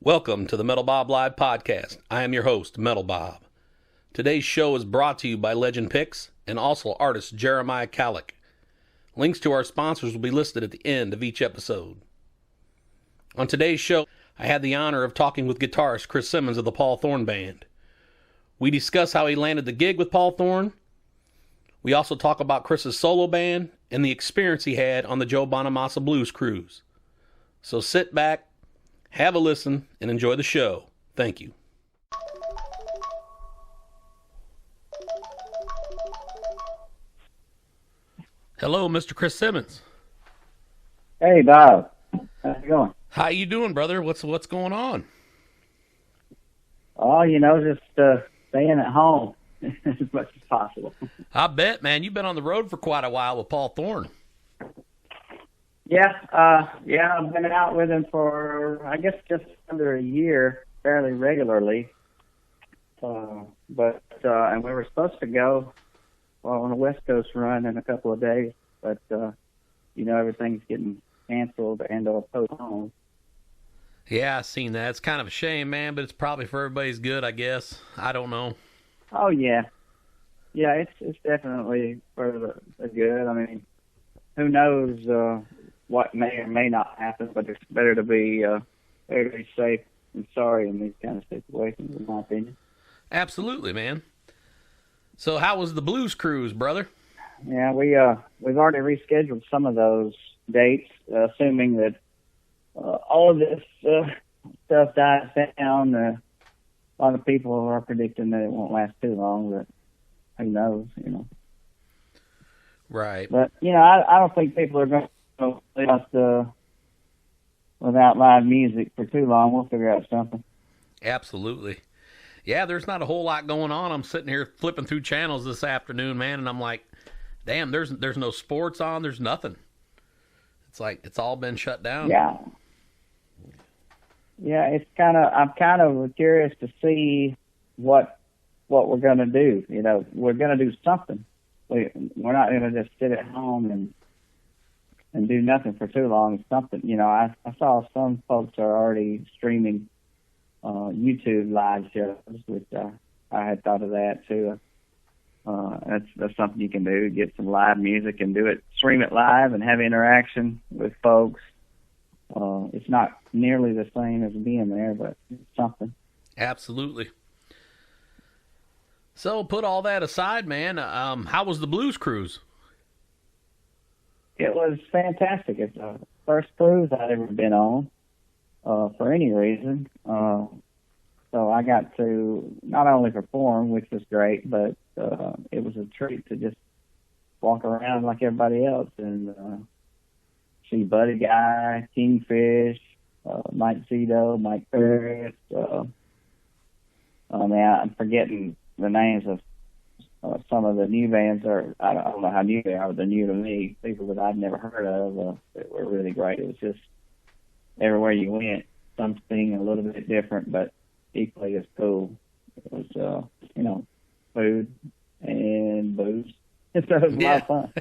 Welcome to the Metal Bob Live Podcast. I am your host, Metal Bob. Today's show is brought to you by Legend Picks and also artist Jeremiah Kalleck. Links to our sponsors will be listed at the end of each episode. On today's show, I had the honor of talking with guitarist Chris Simmons of the Paul Thorn Band. We discuss how he landed the gig with Paul Thorn. We also talk about Chris's solo band and the experience he had on the Joe Bonamassa Blues Cruise. So sit back, have a listen, and enjoy the show. Thank you. Hello, Mr. Chris Simmons. Hey, Bob. How's it going? How you doing, brother? What's going on? Oh, just staying at home as much as possible. I bet, man. You've been on the road for quite a while with Paul Thorn. Yeah, I've been out with him for, I guess, just under a year, fairly regularly. And we were supposed to go on a West Coast run in a couple of days, but, everything's getting canceled and or postponed. Yeah, I seen that. It's kind of a shame, man, but it's probably for everybody's good, I guess. I don't know. Oh, yeah. Yeah, it's definitely for the good. I mean, who knows what may or may not happen, but it's better to be safe and sorry in these kind of situations, in my opinion. Absolutely, man. So how was the blues cruise, brother? Yeah, we've already rescheduled some of those dates, assuming that all of this stuff dies down. A lot of people are predicting that it won't last too long, but who knows, Right. But, I don't think people are going to just without live music for too long. We'll figure out something. Absolutely. Yeah, there's not a whole lot going on. I'm sitting here flipping through channels this afternoon, man, and I'm like, damn, there's no sports on, there's nothing. It's like it's all been shut down. Yeah. Yeah, I'm kind of curious to see what we're going to do. We're going to do something. We're not going to just sit at home and do nothing for too long. Something, I saw some folks are already streaming YouTube live shows, which I had thought of that too. That's something you can do. Get some live music and do it, stream it live, and have interaction with folks. It's not nearly the same as being there, but it's something. Absolutely. So put all that aside, man. How was the blues cruise? It was fantastic. It's the first cruise I'd ever been on for any reason. So I got to not only perform, which was great, but it was a treat to just walk around like everybody else and see Buddy Guy, Kingfish, Mike Zito, Mike Ferris. I'm forgetting the names of some of the new bands. I don't know how new they are, but they're new to me. People that I'd never heard of that were really great. It was just everywhere you went, something a little bit different, but equally as cool. It was, food and booze. So it was a lot of fun.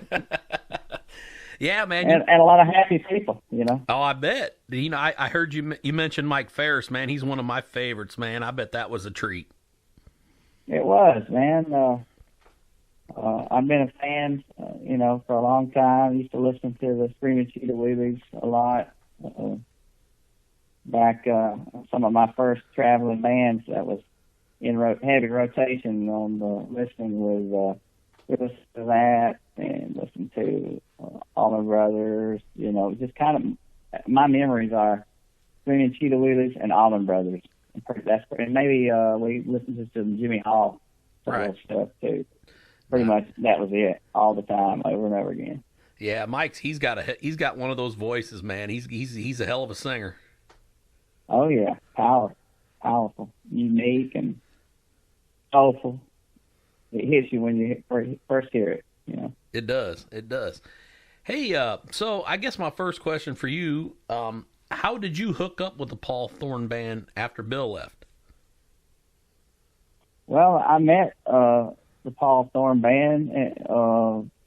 Yeah, man. And a lot of happy people, Oh, I bet. I heard you mentioned Mike Ferris, man. He's one of my favorites, man. I bet that was a treat. It was, man. I've been a fan, for a long time. I used to listen to the Screaming Cheetah Wheelies a lot. Back some of my first traveling bands that was in heavy rotation on listening with listen to that and listen to Allman Brothers. Just kind of my memories are Screaming Cheetah Wheelies and Allman Brothers. And maybe we listened to some Jimmy Hall stuff too. Pretty much that was it all the time, over and over again. Yeah, Mike's he's got one of those voices, man. He's a hell of a singer. Oh yeah, powerful, unique, and soulful. It hits you when you first hear it. It does. Hey, so I guess my first question for you: how did you hook up with the Paul Thorn Band after Bill left? Well, I met the Paul Thorn Band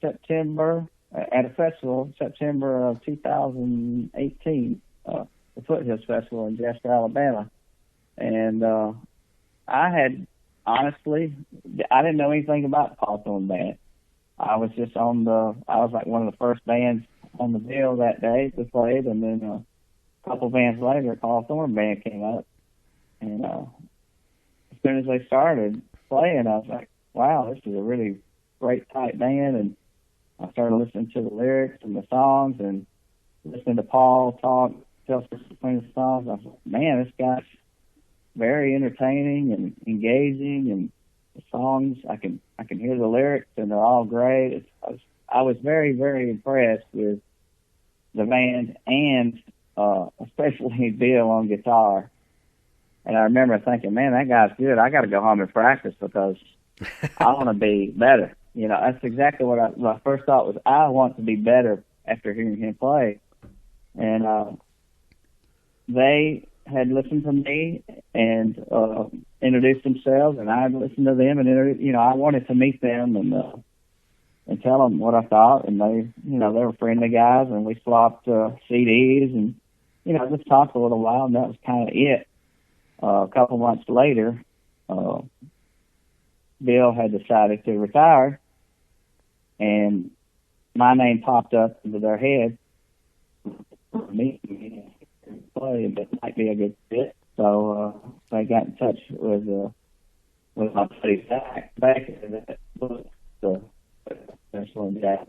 September at a festival, September of 2018, the Foothills Festival in Jasper, Alabama. And I had, honestly, I didn't know anything about Paul Thorn Band. I was like one of the first bands on the bill that day we played, and then a couple bands later, Paul Thorn Band came up. And as soon as they started playing, I was like, wow, this is a really great tight band. And I started listening to the lyrics and the songs and listening to Paul tell us between the songs. I was like, man, this guy's very entertaining and engaging, and the songs, I can hear the lyrics and they're all great. I was very, very impressed with the band, and especially Bill on guitar. And I remember thinking, man, that guy's good. I got to go home and practice because I want to be better. You know, that's exactly what my first thought was. I want to be better after hearing him play. And they had listened to me and introduced themselves, and I had listened to them, and I wanted to meet them and tell them what I thought. And they were friendly guys, and we swapped CDs and just talked a little while, and that was kind of it. A couple months later, Bill had decided to retire, and my name popped up into their head. Me play, that might be a good fit. So I got in touch with my buddy back in that book, the Jack,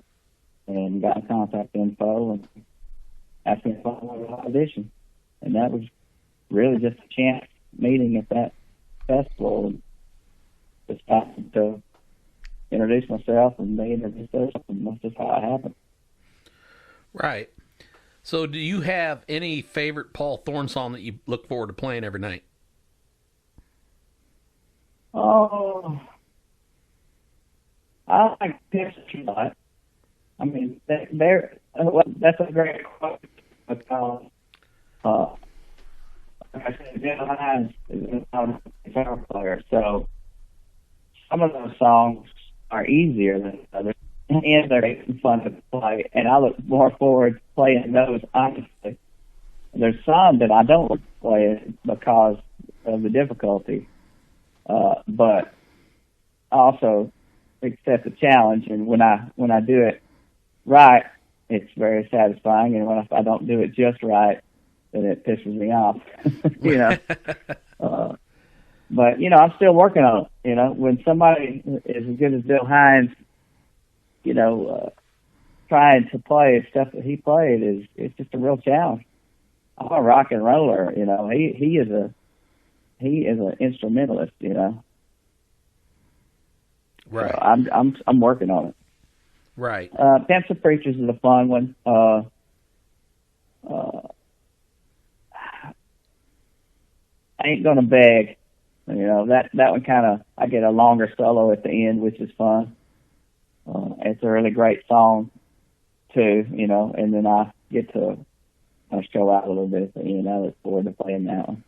and got in contact info and asked me if I wanted to audition. And that was really just a chance meeting at that festival, and just happened to introduce myself and they introduced us, and that's just how it happened. Right. So do you have any favorite Paul Thorn song that you look forward to playing every night? Oh, I like this a lot. I mean, that's a great question because, like I said, Jeremiah is a guitar player, so some of those songs are easier than others, and they're fun to play, and I look more forward to playing those, honestly. There's some that I don't look to play because of the difficulty, but I also accept the challenge, and when I do it right, it's very satisfying, and if I don't do it just right, then it pisses me off, But, I'm still working on it. When somebody is as good as Bill Hines, trying to play stuff that he played it's just a real challenge. I'm a rock and roller, he is an instrumentalist, Right. So I'm working on it. Right. Pimps and Preachers is a fun one. I Ain't Gonna Beg. That one kind of, I get a longer solo at the end, which is fun. It's a really great song too, and then I get to show out a little bit at the end. I look forward to playing that one.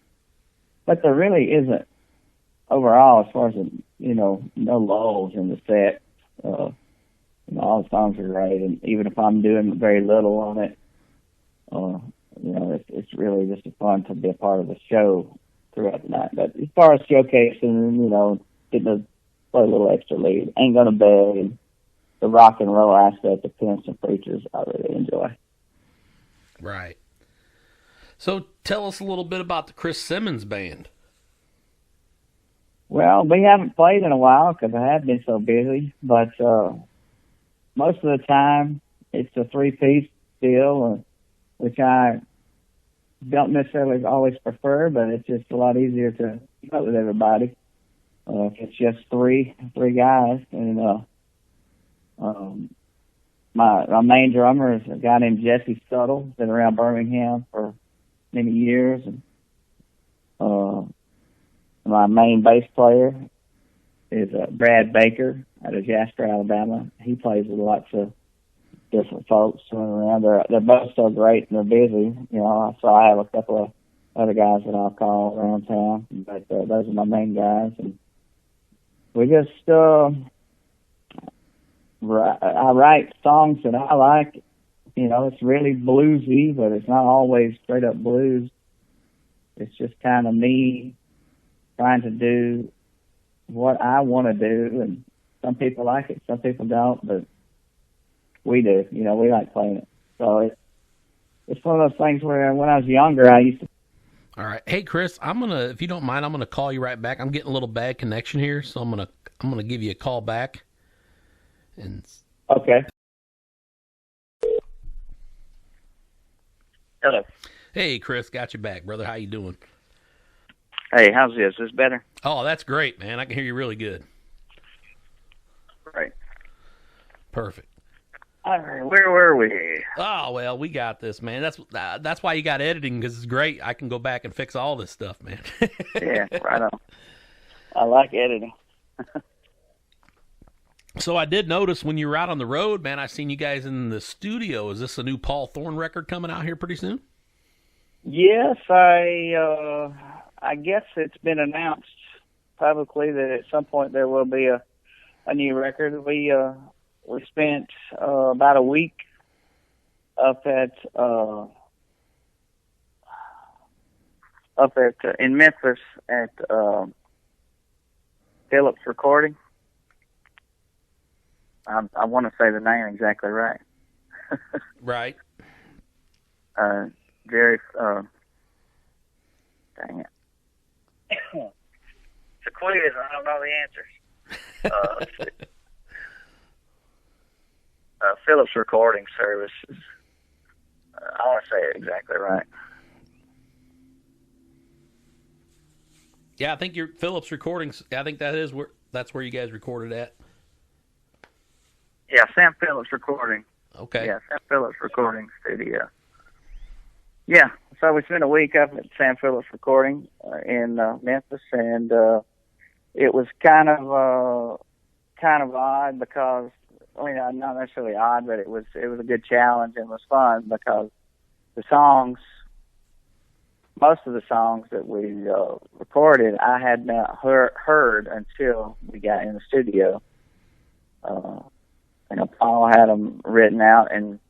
But there really isn't, overall, as far as, no lulls in the set. All the songs are great, and even if I'm doing very little on it, it's really just fun to be a part of the show throughout the night. But as far as showcasing, getting to play a little extra lead, Ain't Gonna Beg, and the rock and roll aspect of Pimps and Preachers, I really enjoy. Right. So tell us a little bit about the Chris Simmons Band. Well, we haven't played in a while because I have been so busy, but most of the time it's a three-piece deal, which I don't necessarily always prefer, but it's just a lot easier to keep up with everybody. It's just three guys, and my main drummer is a guy named Jesse Stuttle, been around Birmingham for many years, and my main bass player is Brad Baker out of Jasper, Alabama. He plays with lots of different folks running around. They're both so great and they're busy, so I have a couple of other guys that I'll call around town, but those are my main guys, and we just I write songs that I like. It's really bluesy, but it's not always straight up blues. It's just kind of me trying to do what I want to do, and some people like it, some people don't, but we do. You know, we like playing it. So it's one of those things where when I was younger, I used to. All right. Hey, Chris, if you don't mind, I'm gonna call you right back. I'm getting a little bad connection here, so I'm gonna give you a call back. And Okay. Hello. hey, Chris, got you back, brother. How you doing? Hey, how's this? Is this better? Oh, that's great, man. I can hear you really good. Right. Perfect. All right, where were we? Oh, well, we got this, man. That's why you got editing, because it's great. I can go back and fix all this stuff, man. Yeah, right on. I like editing. So I did notice when you were out on the road, man, I seen you guys in the studio. Is this a new Paul Thorn record coming out here pretty soon? Yes, I guess it's been announced publicly that at some point there will be a new record. We spent about a week up at in Memphis at Phillips Recording. I want to say the name exactly right. Right. Jerry. Dang it. It's a quiz. I don't know the answers. Phillips Recording Services. I want to say it exactly right. Yeah, I think your Phillips Recordings. I think that's where you guys recorded at. Yeah, Sam Phillips Recording. Okay. Yeah, Sam Phillips Recording Studio. Yeah, so we spent a week up at Sam Phillips Recording in Memphis, and it was kind of odd because, I mean, not necessarily odd, but it was a good challenge and it was fun because most of the songs that we recorded, I had not heard until we got in the studio. Paul had them written out and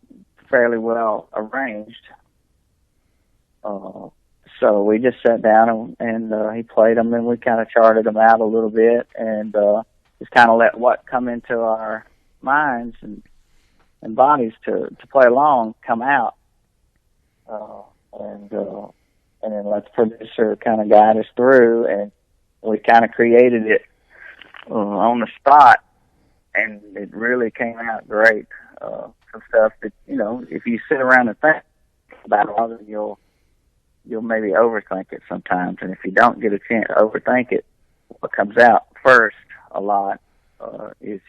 fairly well arranged. So we just sat down and he played them, and we kind of charted them out a little bit, and just kind of let what come into our minds and bodies to play along come out, and then let the producer kind of guide us through, and we kind of created it on the spot, and it really came out great. Some stuff that, if you sit around and think about it, you'll maybe overthink it sometimes, and if you don't get a chance to overthink it, what comes out first a lot is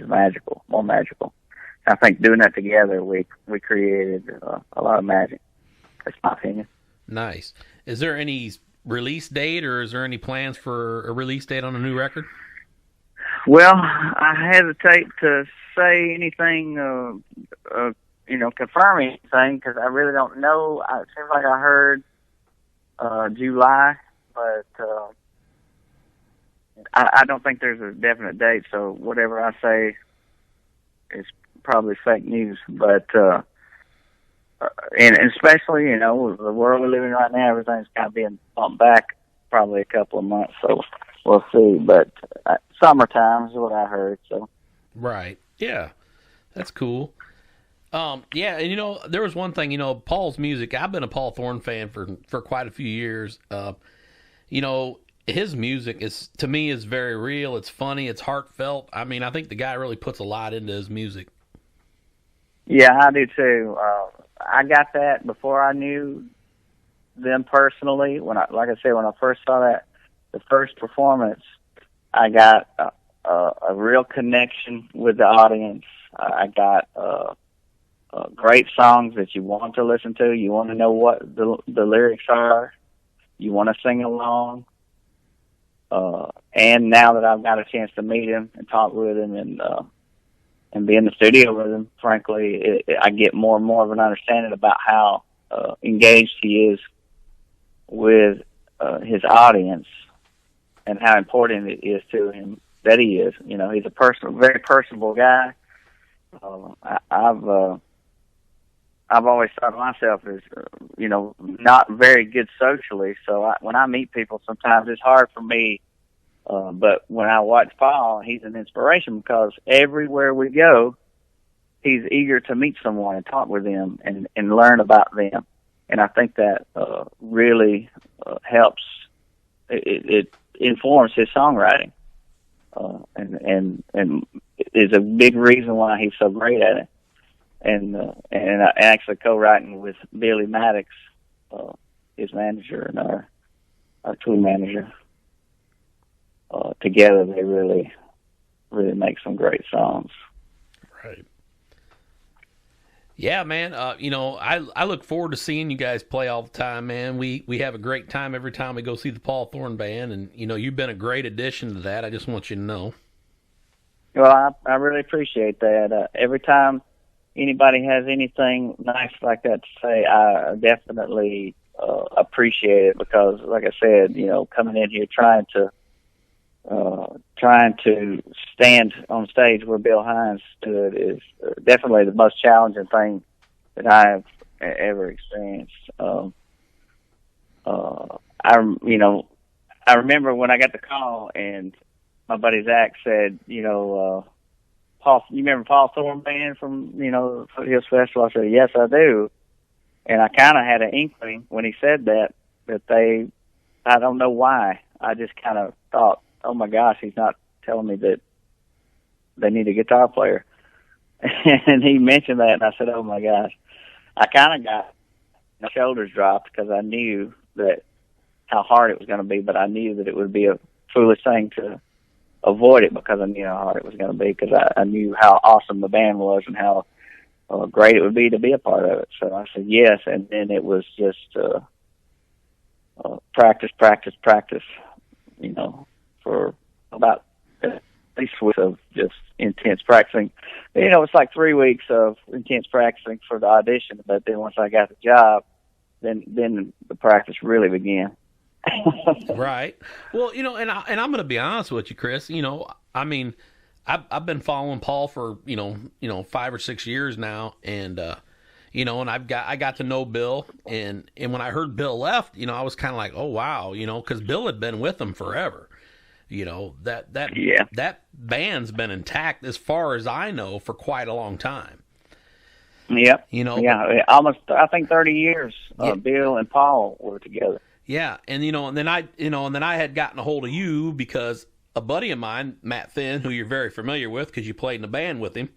magical, more magical. I think doing that together, we created a lot of magic. That's my opinion. Nice. Is there any release date, or is there any plans for a release date on a new record? Well, I hesitate to say anything, confirm anything, because I really don't know. It seems like I heard July, but I don't think there's a definite date, so whatever I say is probably fake news. But and especially, the world we live in right now, everything's kind of being bumped back probably a couple of months, so we'll see. But summertime is what I heard. So right, yeah, that's cool. Yeah, and there was one thing, Paul's music. I've been a Paul Thorn fan for quite a few years. His music to me is very real. It's funny. It's heartfelt. I mean, I think the guy really puts a lot into his music. Yeah, I do too. I got that before I knew them personally. When I first saw the first performance, I got a real connection with the audience. I got great songs that you want to listen to. You want to know what the lyrics are. You want to sing along. And now that I've got a chance to meet him and talk with him and be in the studio with him, frankly, I get more and more of an understanding about how engaged he is with his audience and how important it is to him that he is. He's a very personable guy. I've always thought of myself as, not very good socially. So when I meet people, sometimes it's hard for me. But when I watch Paul, he's an inspiration because everywhere we go, he's eager to meet someone and talk with them and learn about them. And I think that really helps. It informs his songwriting, and is a big reason why he's so great at it. And actually co-writing with Billy Maddox, his manager, and our tour manager. Together, they really make some great songs. Right. Yeah, man. I look forward to seeing you guys play all the time, man. We have a great time every time we go see the Paul Thorn Band, and you've been a great addition to that. I just want you to know. Well, I really appreciate that. Every time anybody has anything nice like that to say, I definitely appreciate it because, like I said, coming in here trying to stand on stage where Bill Hines stood is definitely the most challenging thing that I have ever experienced. I remember when I got the call and my buddy Zach said, Paul, you remember Paul Thorn Band from, Foothills Festival? I said, yes, I do. And I kind of had an inkling when he said that I don't know why. I just kind of thought, oh my gosh, he's not telling me that they need a guitar player. And he mentioned that, and I said, oh my gosh. I kind of got my shoulders dropped because I knew that how hard it was going to be, but I knew that it would be a foolish thing to avoid it because I knew how hard it was going to be because I knew how awesome the band was and how great it would be to be a part of it. So I said yes, and then it was just practice, for about at least weeks of just intense practicing. It's like 3 weeks of intense practicing for the audition, but then once I got the job, then the practice really began. Right. Well, and I'm going to be honest with you, Chris. I've been following Paul for 5 or 6 years now, and and I got to know Bill, and when I heard Bill left, I was kind of like, oh wow, because Bill had been with him forever. That band's been intact as far as I know for quite a long time. Yep. Almost I think 30 years. Yeah. Bill and Paul were together. Yeah, and and then I had gotten a hold of you because a buddy of mine, Matt Finn, who you're very familiar with because you played in a band with him.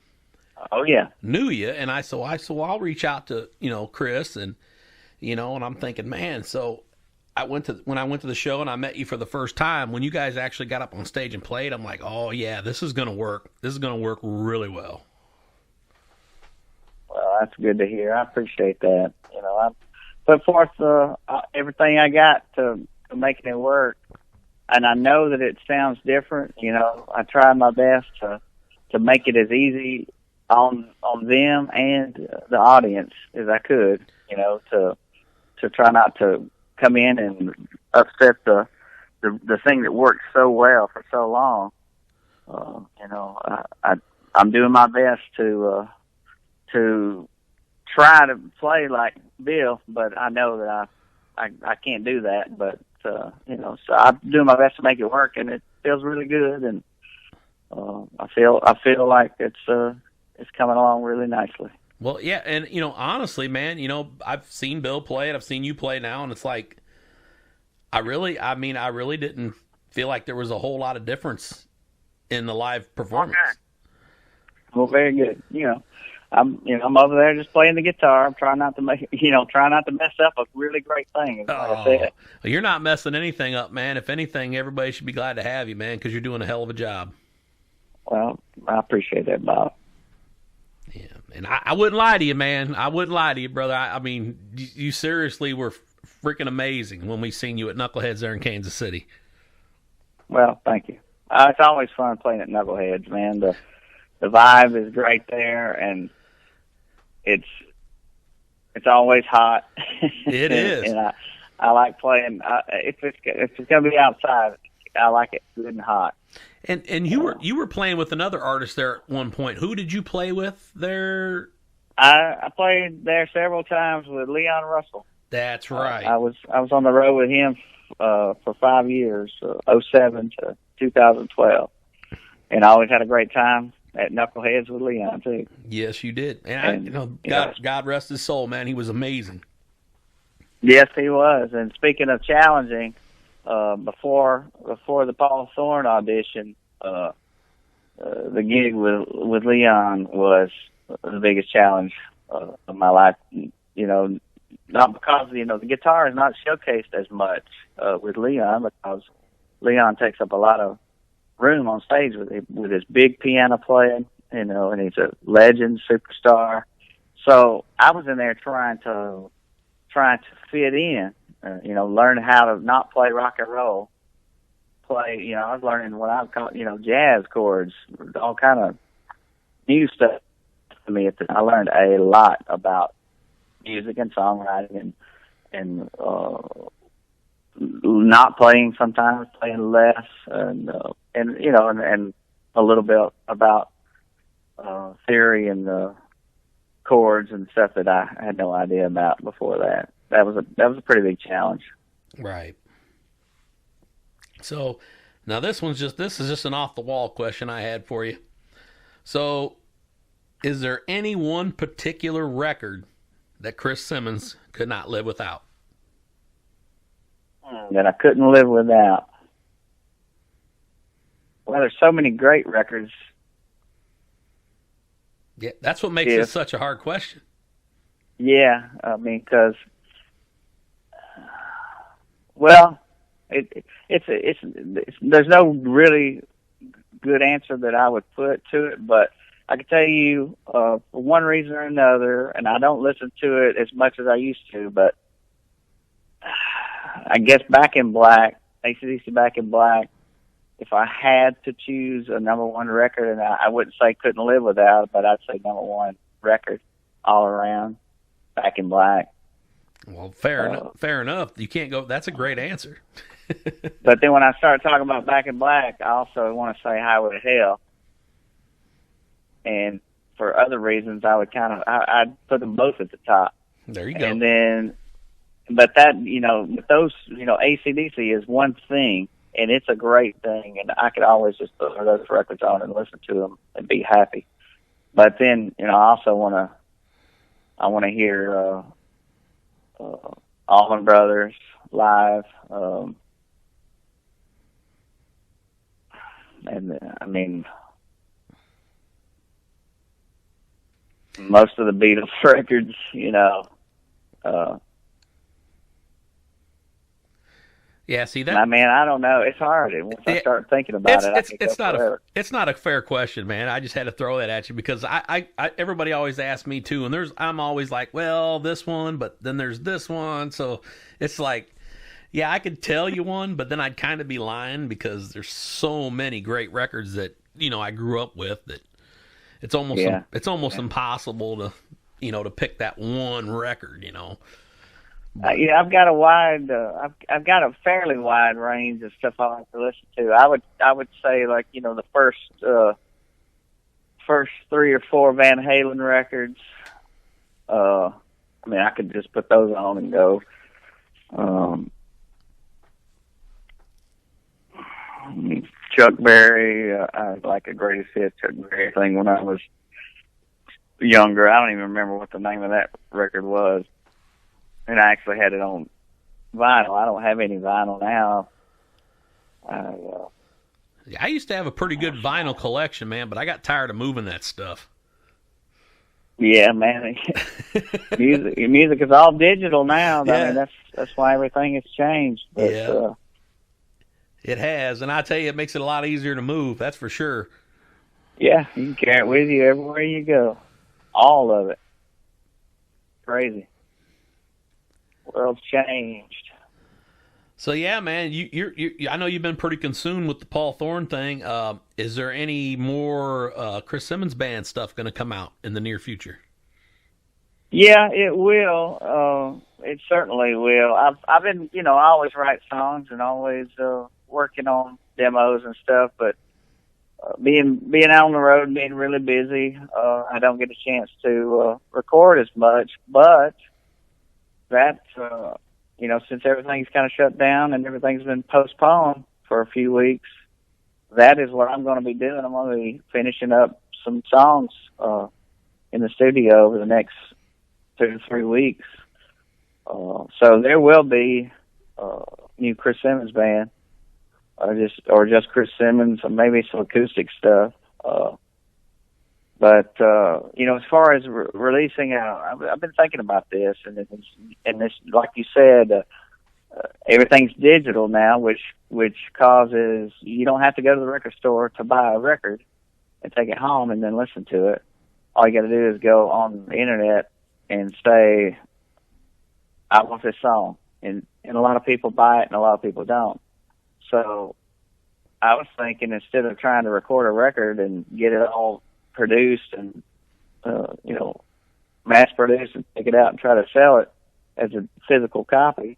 Oh yeah. Knew you, and I said, I'll reach out to Chris, and and I'm thinking, man, so. When I went to the show and I met you for the first time, when you guys actually got up on stage and played, I'm like, oh yeah, this is going to work. This is going to work really well. Well, that's good to hear. I appreciate that. I put forth everything I got to making it work, and I know that it sounds different. I try my best to make it as easy on them and the audience as I could. To try not to come in and upset the thing that worked so well for so long. I'm doing my best to try to play like Bill, but I know that I can't do that. But so I'm doing my best to make it work, and it feels really good, and I feel like it's coming along really nicely. Well, yeah, and honestly, man, I've seen Bill play it. I've seen you play now, and it's like I really didn't feel like there was a whole lot of difference in the live performance. Okay. Well, very good. I'm over there just playing the guitar. I'm trying not to mess up a really great thing. Like I said. You're not messing anything up, man. If anything, everybody should be glad to have you, man, because you're doing a hell of a job. Well, I appreciate that, Bob. Yeah, and I wouldn't lie to you, man. I wouldn't lie to you, brother. I mean, you seriously were freaking amazing when we seen you at Knuckleheads there in Kansas City. Well, thank you. It's always fun playing at Knuckleheads, man. The vibe is great there, and it's always hot. It is. And I like playing. If it's gonna be outside, I like it good and hot. And you were playing with another artist there at one point. Who did you play with there I played there several times with Leon Russell. That's right. I was on the road with him for 5 years, '07 to 2012, and I always had a great time at Knuckleheads with Leon too. Yes, you did. And God rest his soul, man. He was amazing. Yes, he was. And speaking of challenging, before the Paul Thorn audition, the gig with Leon was the biggest challenge of my life. Not because the guitar is not showcased as much with Leon, because Leon takes up a lot of room on stage with his big piano playing, and he's a legend, superstar. So I was in there trying to fit in, learn how to not play rock and roll. I was learning what I would call, jazz chords, all kind of new stuff to me. I learned a lot about music and songwriting and not playing sometimes, playing less, and a little bit about theory and chords and stuff that I had no idea about before that. That was a pretty big challenge. Right. So now this is just an off the wall question I had for you. So is there any one particular record that Chris Simmons could not live without? That I couldn't live without. Well, there's so many great records. Yeah, that's what makes it such a hard question. Yeah, I mean, because, well, it's there's no really good answer that I would put to it, but I can tell you, for one reason or another, and I don't listen to it as much as I used to, but I guess Back in Black, AC/DC Back in Black, if I had to choose a number one record, and I wouldn't say couldn't live without it, but I'd say number one record all around, Back in Black. Well, fair enough. You can't go. That's a great answer. But then when I start talking about Back in Black, I also want to say Highway to Hell. And for other reasons, I'd put them both at the top. There you go. And then, but that, with those, AC/DC is one thing, and it's a great thing, and I could always just put those records on and listen to them and be happy. But then, I also want to hear Allman Brothers live, and I mean, most of the Beatles records, Yeah, see that. I mean, I don't know. It's hard. Once I start thinking about it's not a fair question, man. I just had to throw that at you because I everybody always asks me too, and I'm always like, well, this one, but then there's this one, so it's like, yeah, I could tell you one, but then I'd kind of be lying because there's so many great records that I grew up with that it's almost impossible to to pick that one record, I've got I've got a fairly wide range of stuff I like to listen to. I would say, like, the first 3 or 4 Van Halen records. I mean, I could just put those on and go. Chuck Berry, I like a greatest hit Chuck Berry thing when I was younger. I don't even remember what the name of that record was. And I actually had it on vinyl. I don't have any vinyl now. I used to have a pretty good vinyl collection, man, but I got tired of moving that stuff. Yeah, man. Music is all digital now. Yeah. I mean, that's why everything has changed. But, yeah. It has, and I tell you, it makes it a lot easier to move. That's for sure. Yeah, you can carry it with you everywhere you go. All of it. Crazy. World's changed. So yeah, man, you I know you've been pretty consumed with the Paul Thorn thing. Is there any more Chris Simmons Band stuff going to come out in the near future? Yeah, it will. It certainly will. I've been, I always write songs and always working on demos and stuff, but being out on the road, being really busy, I don't get a chance to record as much. But that, since everything's kind of shut down and everything's been postponed for a few weeks, that is what I'm going to be doing. I'm going to be finishing up some songs in the studio over the next 2 to 3 weeks. So there will be new Chris Simmons Band, or just Chris Simmons, or maybe some acoustic stuff. But as far as releasing, I've been thinking about this, and this, like you said, everything's digital now, which causes you don't have to go to the record store to buy a record and take it home and then listen to it. All you got to do is go on the internet and say, I want this song. And a lot of people buy it and a lot of people don't. So I was thinking, instead of trying to record a record and get it all produced and, mass produced and take it out and try to sell it as a physical copy,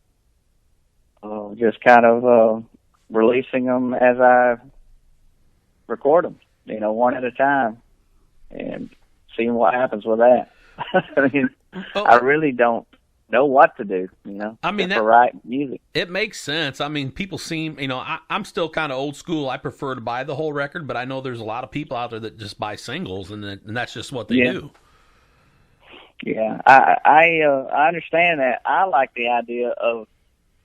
just kind of releasing them as I record them, one at a time, and seeing what happens with that. I mean, I really don't know what to do, I mean, to write music. It makes sense. I mean, people seem, I'm still kind of old school. I prefer to buy the whole record, but I know there's a lot of people out there that just buy singles, and that's just what they do. Yeah, I understand that. I like the idea of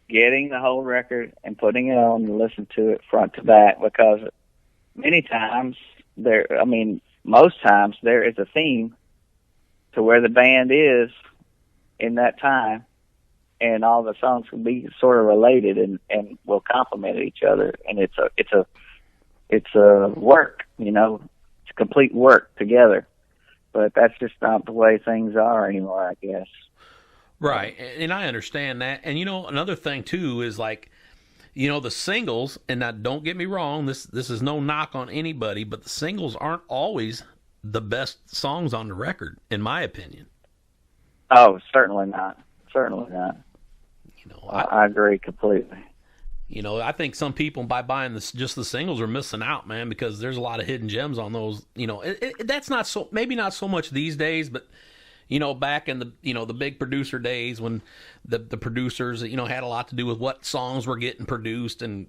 getting the whole record and putting it on and listen to it front to back, because most times there is a theme to where the band is in that time, and all the songs can be sort of related and will complement each other, and it's a work, it's a complete work together. But that's just not the way things are anymore, I guess. Right, and I understand that. And another thing too is the singles. And now, don't get me wrong, this is no knock on anybody, but the singles aren't always the best songs on the record, in my opinion. Oh, certainly not. Certainly not. I agree completely. I think some people, by buying just the singles, are missing out, man, because there's a lot of hidden gems on those. That's not so, maybe not so much these days, but back in the big producer days, when the producers had a lot to do with what songs were getting produced and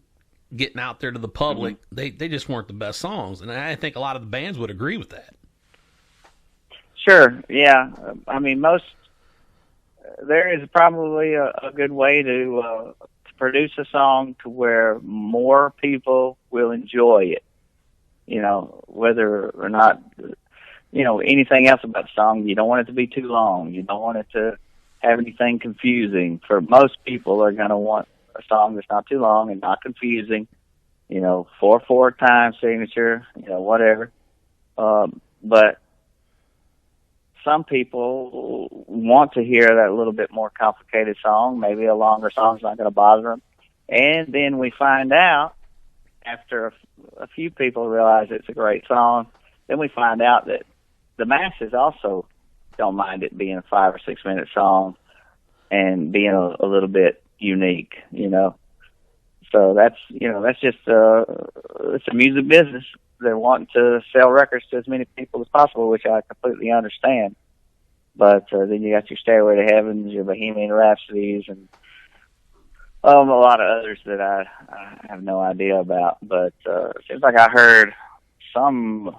getting out there to the public. Mm-hmm. They just weren't the best songs, and I think a lot of the bands would agree with that. Sure, yeah. I mean, there is probably a good way to produce a song to where more people will enjoy it. Whether or not, anything else about the song, you don't want it to be too long. You don't want it to have anything confusing. For most people, are going to want a song that's not too long and not confusing, 4/4 time signature, whatever. But some people want to hear that little bit more complicated song. Maybe a longer song's not going to bother them. And then we find out, after a few people realize it's a great song, then we find out that the masses also don't mind it being a 5 or 6 minute song and being a little bit unique, So that's just, it's a music business. They're wanting to sell records to as many people as possible, which I completely understand. But then you got your Stairway to Heavens, your Bohemian Rhapsodies, and a lot of others that I have no idea about. But it seems like I heard some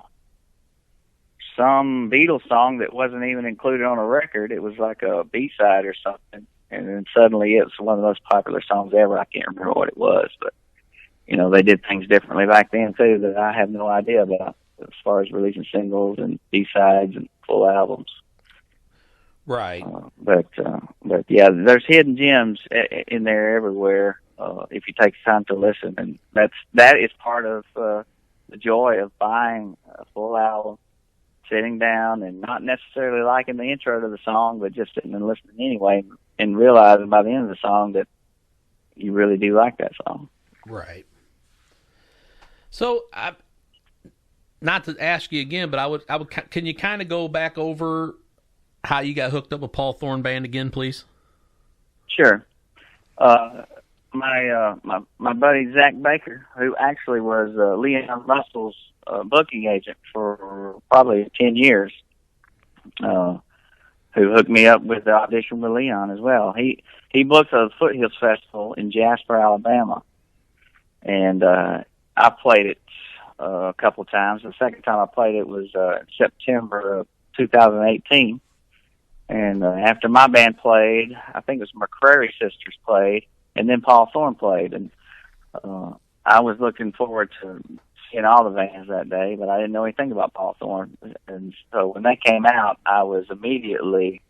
Beatles song that wasn't even included on a record. It was like a B-side or something, and then suddenly it was one of the most popular songs ever. I can't remember what it was, but they did things differently back then too that I have no idea about, as far as releasing singles and B-sides and full albums. Right. But yeah, there's hidden gems in there everywhere if you take the time to listen, and that is part of the joy of buying a full album, sitting down and not necessarily liking the intro to the song, but just sitting and listening anyway, and realizing by the end of the song that you really do like that song. Right. So, not to ask you again, but I would. Can you kind of go back over how you got hooked up with Paul Thorn Band again, please? Sure. My buddy Zach Baker, who actually was Leon Russell's booking agent for probably 10 years, who hooked me up with the audition with Leon as well. He booked a Foothills Festival in Jasper, Alabama, and I played it a couple times. The second time I played it was September of 2018. And after my band played, I think it was McCrary Sisters played, and then Paul Thorn played. And I was looking forward to seeing all the bands that day, but I didn't know anything about Paul Thorn. And so when they came out, I was immediately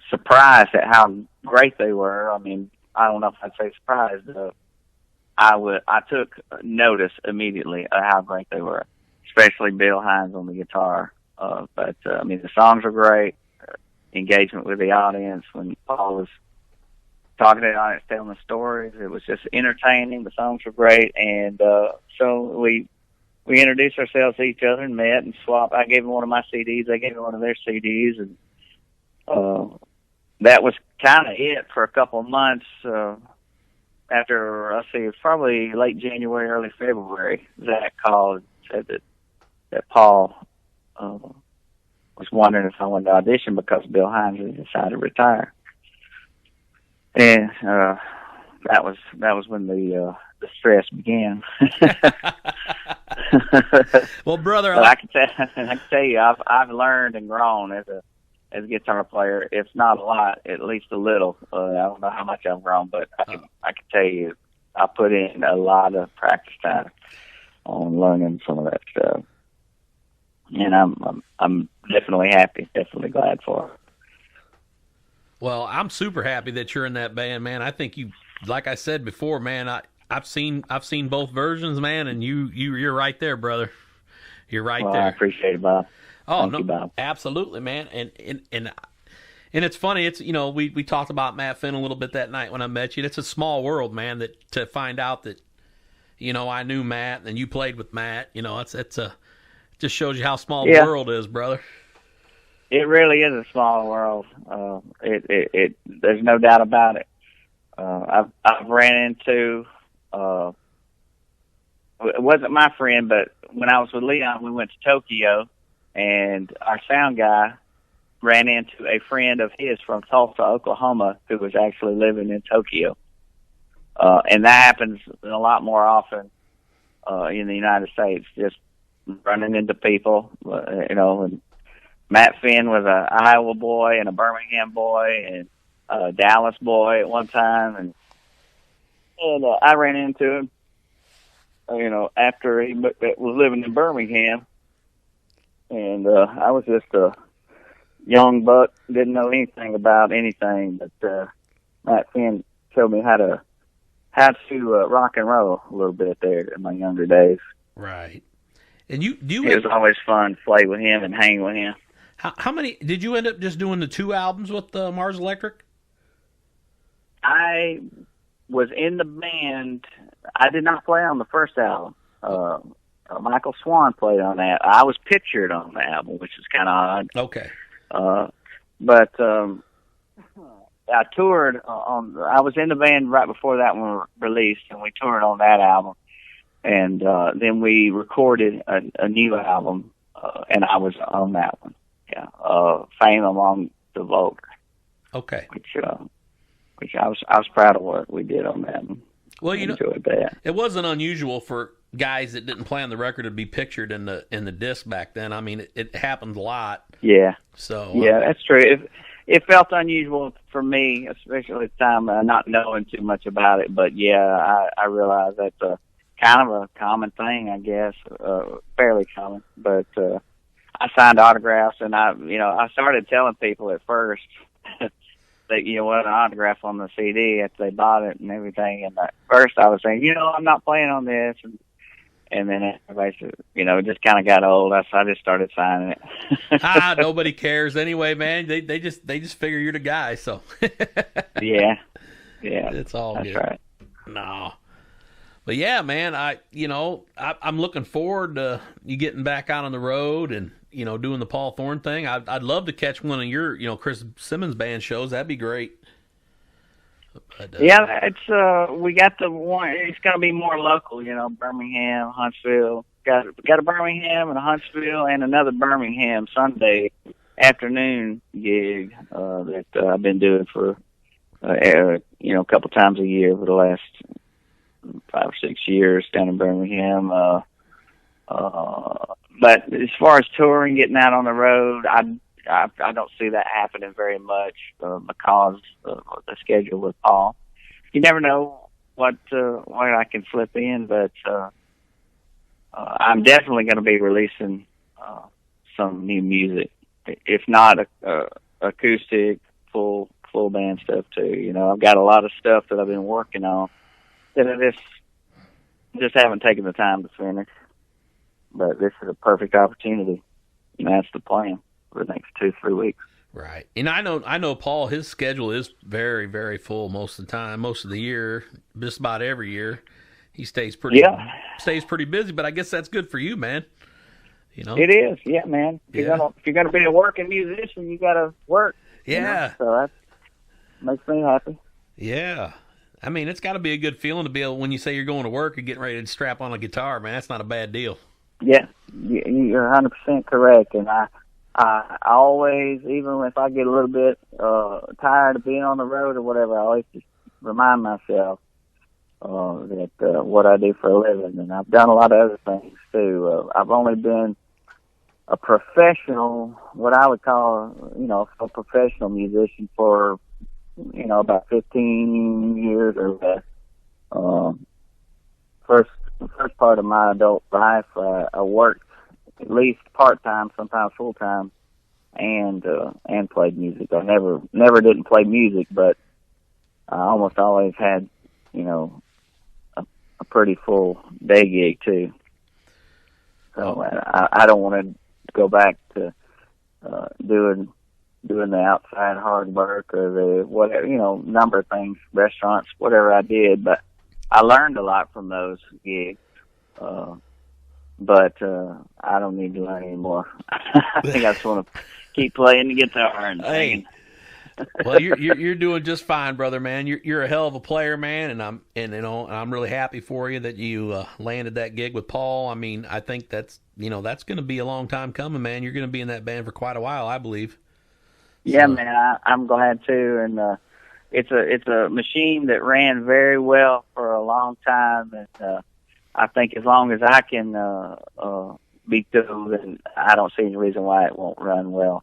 surprised at how great they were. I mean, I don't know if I'd say surprised. I took notice immediately of how great they were, especially Bill Hines on the guitar. But I mean, the songs are great. Engagement with the audience when Paul was talking to the audience, telling the stories, it was just entertaining. The songs were great, and so we introduced ourselves to each other and met and swapped. I gave them one of my CDs, they gave me one of their CDs, and that was kind of it for a couple of months. After, it was probably late January, early February, Zach called and said that Paul was wondering if I wanted to audition because Bill Hines had decided to retire. And that was when the stress began. Well, brother, but I can tell you, I've learned and grown as a guitar player. If not a lot, at least a little. I don't know how much I've grown, but I can tell you, I put in a lot of practice time on learning some of that stuff. And I'm definitely happy, definitely glad for it. Well, I'm super happy that you're in that band, man. I think you, like I said before, man, I've seen both versions, man, and you're right there, brother. You're right there. I appreciate it, Bob. Oh, Thank no, you, Bob. Absolutely, man. And it's funny. It's, you know, we talked about Matt Finn a little bit that night when I met you. It's a small world, man. That to find out that, you know, I knew Matt and you played with Matt. You know, it's just shows you how small the world is, brother. It really is a small world. There's no doubt about it. I've ran into, it wasn't my friend, but when I was with Leon, we went to Tokyo, and our sound guy ran into a friend of his from Tulsa, Oklahoma, who was actually living in Tokyo. And that happens a lot more often in the United States, just running into people, you know. And Matt Finn was a Iowa boy and a Birmingham boy and a Dallas boy at one time, and I ran into him, you know, after he was living in Birmingham, and I was just a young buck, didn't know anything about anything, but Matt Finn showed me how to rock and roll a little bit there in my younger days. Right. And it was always fun to play with him and hang with him. How many did you end up just doing the 2 albums with Mars Electric? I was in the band. I did not play on the first album. Michael Swan played on that. I was pictured on the album, which is kind of odd. Okay. But I toured I was in the band right before that one was released, and we toured on that album. And then we recorded a new album, and I was on that one. Yeah, Fame Among the Vulgar. Okay. Which I was proud of what we did on that one. Well, you enjoyed that. It wasn't unusual for guys that didn't play on the record to be pictured in the disc back then. I mean, it happened a lot. Yeah. So yeah, that's true. It felt unusual for me, especially at the time, not knowing too much about it. But yeah, I realized that's a kind of a common thing, I guess, fairly common. But I signed autographs, and I started telling people at first that, you know, what, an autograph on the CD after they bought it and everything. And at first I was saying, you know, I'm not playing on this. And then everybody said, you know, it just kind of got old. So I just started signing it. Nobody cares anyway, man. They just figure you're the guy. So yeah, it's all that's good. Right. No, but yeah, man, I'm looking forward to you getting back out on the road and, you know, doing the Paul Thorn thing. I'd love to catch one of your, you know, Chris Simmons Band shows. That'd be great. But, yeah, it's we got the one. It's going to be more local, Birmingham, Huntsville. Got a Birmingham and a Huntsville and another Birmingham Sunday afternoon gig that I've been doing for a couple times a year for the last 5 or 6 years down in Birmingham. But as far as touring, getting out on the road, I don't see that happening very much because of the schedule with Paul. You never know what I can flip in, but I'm definitely going to be releasing some new music, if not acoustic, full band stuff too. I've got a lot of stuff that I've been working on that I just haven't taken the time to finish. But this is a perfect opportunity, and that's the plan for the next 2-3 weeks. Right. And I know Paul, his schedule is very, very full most of the time, most of the year, just about every year. He stays pretty busy, but I guess that's good for you, man. It is, yeah, man. If you're gonna be a working musician, you gotta work. Yeah. So that makes me happy. Yeah. I mean, it's got to be a good feeling to be able, when you say you're going to work and getting ready to strap on a guitar, man. That's not a bad deal. Yeah, you're 100% correct, and I always, even if I get a little bit tired of being on the road or whatever, I always just remind myself that what I do for a living, and I've done a lot of other things too. I've only been a professional, what I would call, a professional musician for, about 15 years or less. First part of my adult life, I worked at least part-time, sometimes full-time, and played music. I never didn't play music, but I almost always had, a pretty full day gig too. So I don't want to go back to doing the outside hard work or the whatever, number of things, restaurants, whatever I did, but I learned a lot from those gigs, but I don't need to learn anymore. I think I just want to keep playing the guitar and singing. Well, you're doing just fine, brother, man. You're a hell of a player, man, and I'm really happy for you that you landed that gig with Paul. I mean, I think that's going to be a long time coming, man. You're going to be in that band for quite a while, I believe. Yeah, man, I'm glad too, and it's a machine that ran very well for a long time, and I think as long as I can be through, then I don't see any reason why it won't run well,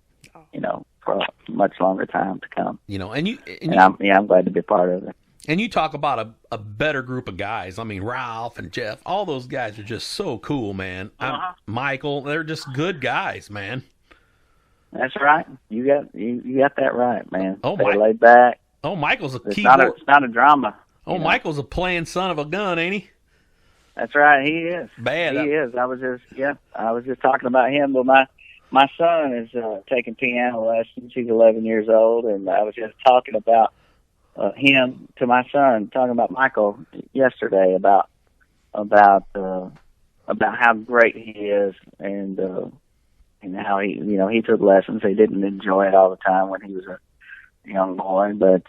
for a much longer time to come. I'm glad to be part of it. And you talk about a better group of guys. I mean, Ralph and Jeff, all those guys are just so cool, man. Michael, they're just good guys, man. That's right. You got that right, man. Oh, they're laid back. Oh, Michael's a keyboard. It's not a drama. Oh, Michael's a playing son of a gun, ain't he? That's right. He is. Bad. He is. I was just talking about him. But my son is taking piano lessons. He's 11 years old, and I was just talking about him to my son, talking about Michael yesterday about how great he is, and how he took lessons. He didn't enjoy it all the time when he was a young boy, but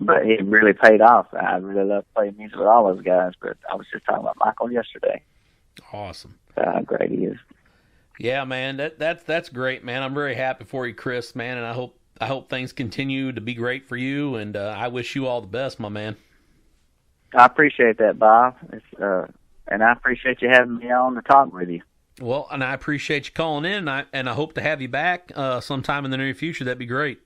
it really paid off. I really love playing music with all those guys, but I was just talking about Michael yesterday. Awesome. How great he is. Yeah, man, that's great, man. I'm very happy for you, Chris, man, and I hope things continue to be great for you, and I wish you all the best, my man. I appreciate that, Bob. And I appreciate you having me on to talk with you. Well, and I appreciate you calling in, and I hope to have you back sometime in the near future. That'd be great.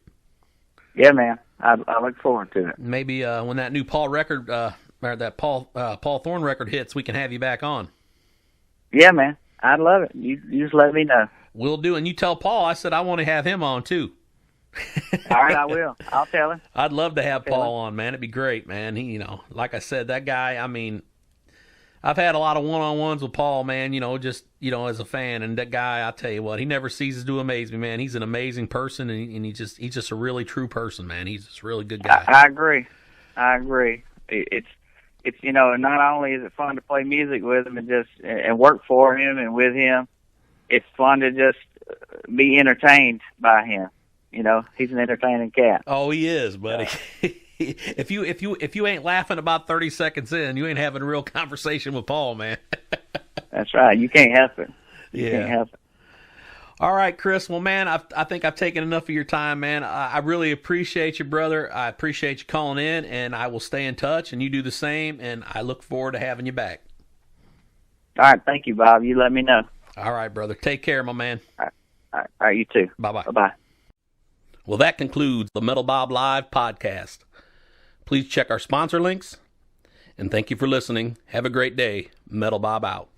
Yeah, man. I look forward to it. Maybe when that new Paul record, or that Paul Thorn record hits, we can have you back on. Yeah, man. I'd love it. You just let me know. Will do. And you tell Paul I said I want to have him on, too. All right, I will. I'll tell him. I'd love to have Paul on, man. It'd be great, man. He, like I said, that guy, I mean, I've had a lot of one-on-ones with Paul, man, just as a fan. And that guy, I tell you what, he never ceases to amaze me, man. He's an amazing person, and he's just a really true person, man. He's just a really good guy. I agree. It's not only is it fun to play music with him and work for him and with him, it's fun to just be entertained by him. He's an entertaining cat. Oh, he is, buddy. if you ain't laughing about 30 seconds in, you ain't having a real conversation with Paul, man. That's right. You can't help it. You Yeah. can't help it. All right, Chris. Well, man, I think I've taken enough of your time, man. I really appreciate you, brother. I appreciate you calling in, and I will stay in touch, and you do the same, and I look forward to having you back. All right. Thank you, Bob. You let me know. All right, brother. Take care, my man. All right. You too. Bye-bye. Bye-bye. Well, that concludes the Metal Bob Live podcast. Please check our sponsor links, and thank you for listening. Have a great day. Metal Bob out.